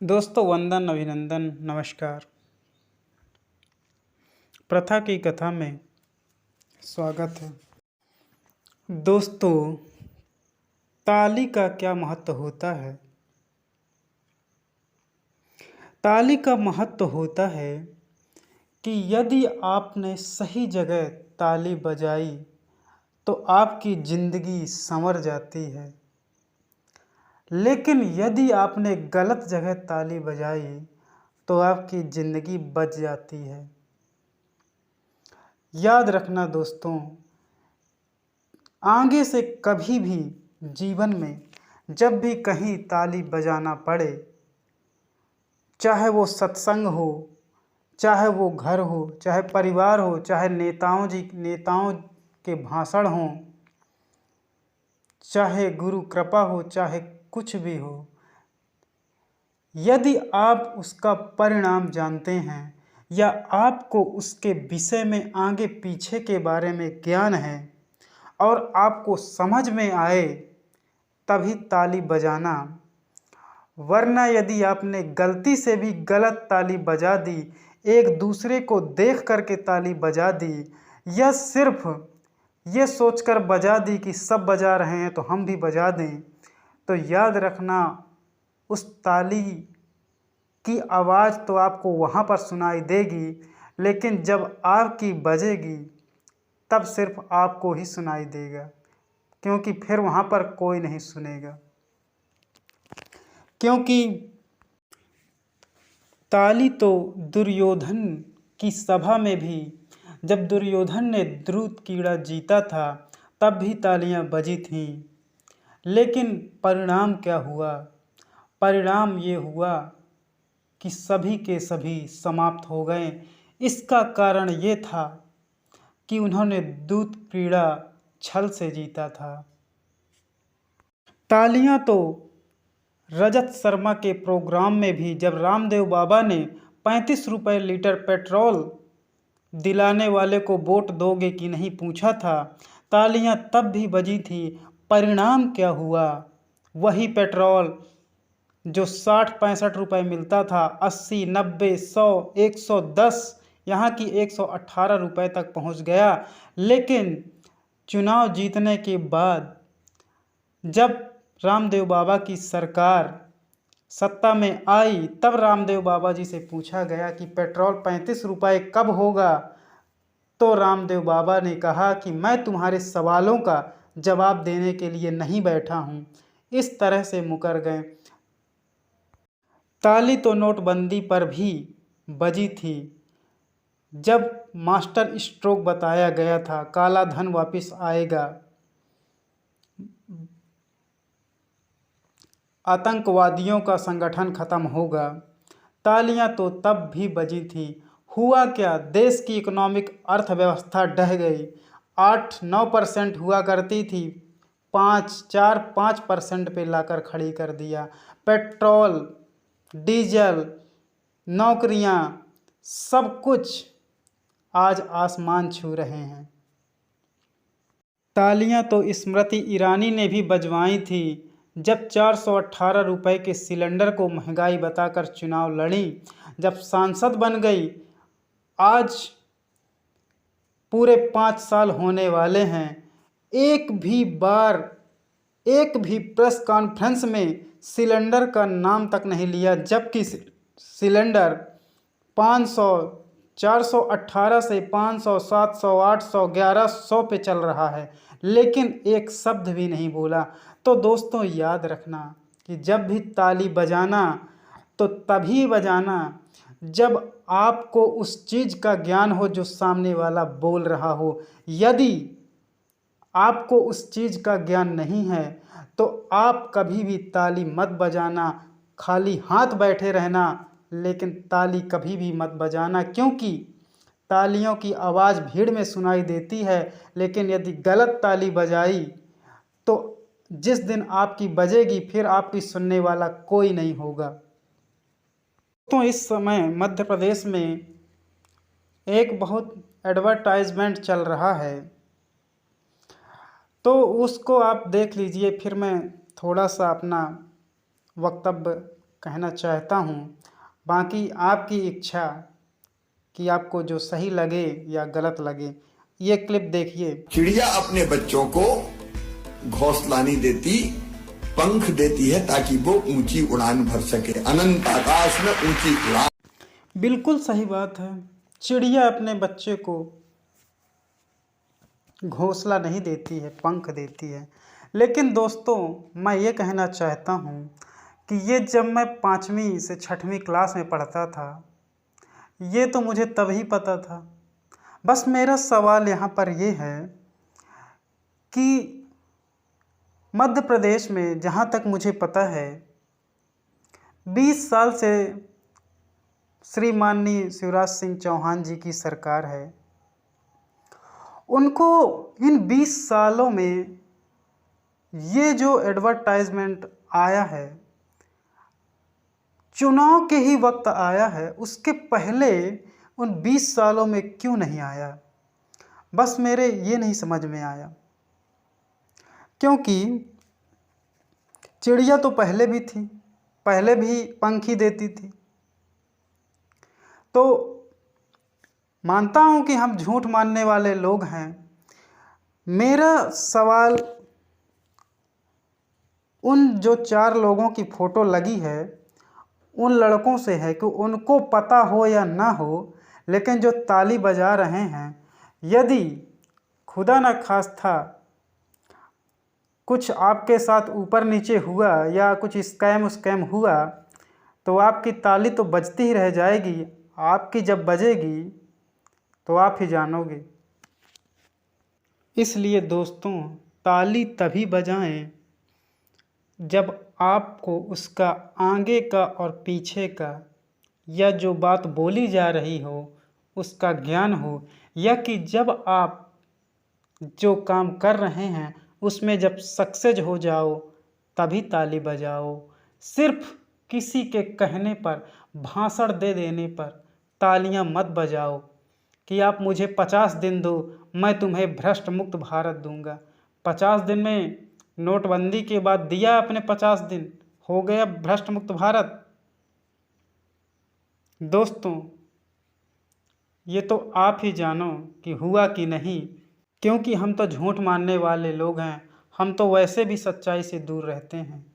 दोस्तों वंदन अभिनंदन नमस्कार। प्रथा की कथा में स्वागत है। दोस्तों, ताली का क्या महत्व होता है? ताली का महत्व होता है कि यदि आपने सही जगह ताली बजाई तो आपकी ज़िंदगी संवर जाती है, लेकिन यदि आपने गलत जगह ताली बजाई तो आपकी ज़िंदगी बच जाती है। याद रखना दोस्तों, आगे से कभी भी जीवन में जब भी कहीं ताली बजाना पड़े, चाहे वो सत्संग हो, चाहे वो घर हो, चाहे परिवार हो, चाहे नेताओं के भाषण हों, चाहे गुरु कृपा हो, चाहे कुछ भी हो, यदि आप उसका परिणाम जानते हैं या आपको उसके विषय में आगे पीछे के बारे में ज्ञान है और आपको समझ में आए तभी ताली बजाना, वरना यदि आपने गलती से भी गलत ताली बजा दी, एक दूसरे को देख करके ताली बजा दी या सिर्फ ये सोचकर बजा दी कि सब बजा रहे हैं तो हम भी बजा दें, तो याद रखना उस ताली की आवाज़ तो आपको वहाँ पर सुनाई देगी, लेकिन जब आपकी बजेगी तब सिर्फ आपको ही सुनाई देगा, क्योंकि फिर वहाँ पर कोई नहीं सुनेगा। क्योंकि ताली तो दुर्योधन की सभा में भी जब दुर्योधन ने द्रुत कीड़ा जीता था तब भी तालियां बजी थीं, लेकिन परिणाम क्या हुआ? परिणाम ये हुआ कि सभी के सभी समाप्त हो गए। इसका कारण ये था कि उन्होंने दूत क्रीड़ा छल से जीता था। तालियां तो रजत शर्मा के प्रोग्राम में भी जब रामदेव बाबा ने 35 रुपये लीटर पेट्रोल दिलाने वाले को वोट दोगे कि नहीं पूछा था, तालियां तब भी बजी थी। परिणाम क्या हुआ? वही पेट्रोल जो 60-65 रुपये मिलता था 80, 90, 100, 110, यहाँ की 118 रुपये तक पहुँच गया। लेकिन चुनाव जीतने के बाद जब रामदेव बाबा की सरकार सत्ता में आई तब रामदेव बाबा जी से पूछा गया कि पेट्रोल 35 रुपये कब होगा, तो रामदेव बाबा ने कहा कि मैं तुम्हारे सवालों का जवाब देने के लिए नहीं बैठा हूँ। इस तरह से मुकर गए। ताली तो नोटबंदी पर भी बजी थी, जब मास्टर स्ट्रोक बताया गया था, काला धन वापस आएगा, आतंकवादियों का संगठन खत्म होगा। तालियां तो तब भी बजी थी। हुआ क्या? देश की इकोनॉमिक अर्थव्यवस्था ढह गई। 8-9% हुआ करती थी, 5% पे लाकर खड़ी कर दिया। पेट्रोल, डीजल, नौकरियां, सब कुछ आज आसमान छू रहे हैं। तालियां तो स्मृति ईरानी ने भी बजवाई थी जब 418 रुपये के सिलेंडर को महंगाई बताकर चुनाव लड़ी, जब सांसद बन गई। आज पूरे 5 साल होने वाले हैं, एक भी प्रेस कॉन्फ्रेंस में सिलेंडर का नाम तक नहीं लिया, जबकि सिलेंडर 500, 418 से 500, 700, 800, 1100 पे चल रहा है, लेकिन एक शब्द भी नहीं बोला। तो दोस्तों याद रखना कि जब भी ताली बजाना तो तभी बजाना जब आपको उस चीज़ का ज्ञान हो जो सामने वाला बोल रहा हो। यदि आपको उस चीज़ का ज्ञान नहीं है तो आप कभी भी ताली मत बजाना, खाली हाथ बैठे रहना, लेकिन ताली कभी भी मत बजाना, क्योंकि तालियों की आवाज़ भीड़ में सुनाई देती है, लेकिन यदि गलत ताली बजाई तो जिस दिन आपकी बजेगी फिर आपकी सुनने वाला कोई नहीं होगा। तो इस समय मध्य प्रदेश में एक बहुत एडवर्टाइजमेंट चल रहा है, तो उसको आप देख लीजिए, फिर मैं थोड़ा सा अपना वक्तव्य कहना चाहता हूँ। बाकी आपकी इच्छा कि आपको जो सही लगे या गलत लगे। ये क्लिप देखिए। चिड़िया अपने बच्चों को घोंसला नहीं देती, पंख देती है ताकि वो ऊंची उड़ान भर सके। अनंत आकाश में ऊंची उड़ान। बिल्कुल सही बात है। चिड़िया अपने बच्चे को घोंसला नहीं देती है, पंख देती है। लेकिन दोस्तों, मैं ये कहना चाहता हूँ कि ये जब मैं 5वीं से 6वीं क्लास में पढ़ता था, ये तो मुझे तभी पता था। बस मेरा सवाल यहाँ पर ये है कि मध्य प्रदेश में जहाँ तक मुझे पता है 20 साल से श्री माननीय शिवराज सिंह चौहान जी की सरकार है। उनको इन 20 सालों में ये जो एडवर्टाइजमेंट आया है, चुनाव के ही वक्त आया है, उसके पहले उन 20 सालों में क्यों नहीं आया? बस मेरे ये नहीं समझ में आया। क्योंकि चिड़िया तो पहले भी थी, पहले भी पंख ही देती थी। तो मानता हूँ कि हम झूठ मानने वाले लोग हैं। मेरा सवाल उन जो 4 लोगों की फ़ोटो लगी है उन लड़कों से है कि उनको पता हो या ना हो, लेकिन जो ताली बजा रहे हैं, यदि खुदा न खास्ता कुछ आपके साथ ऊपर नीचे हुआ या कुछ स्कैम हुआ तो आपकी ताली तो बजती ही रह जाएगी। आपकी जब बजेगी तो आप ही जानोगे। इसलिए दोस्तों, ताली तभी बजाएं जब आपको उसका आगे का और पीछे का या जो बात बोली जा रही हो उसका ज्ञान हो, या कि जब आप जो काम कर रहे हैं उसमें जब सक्सेस हो जाओ तभी ताली बजाओ। सिर्फ किसी के कहने पर, भाषण दे देने पर तालियां मत बजाओ कि आप मुझे 50 दिन दो, मैं तुम्हें भ्रष्ट मुक्त भारत दूंगा। 50 दिन में नोटबंदी के बाद दिया आपने 50 दिन, हो गया भ्रष्ट मुक्त भारत। दोस्तों, ये तो आप ही जानो कि हुआ कि नहीं, क्योंकि हम तो झूठ मानने वाले लोग हैं। हम तो वैसे भी सच्चाई से दूर रहते हैं।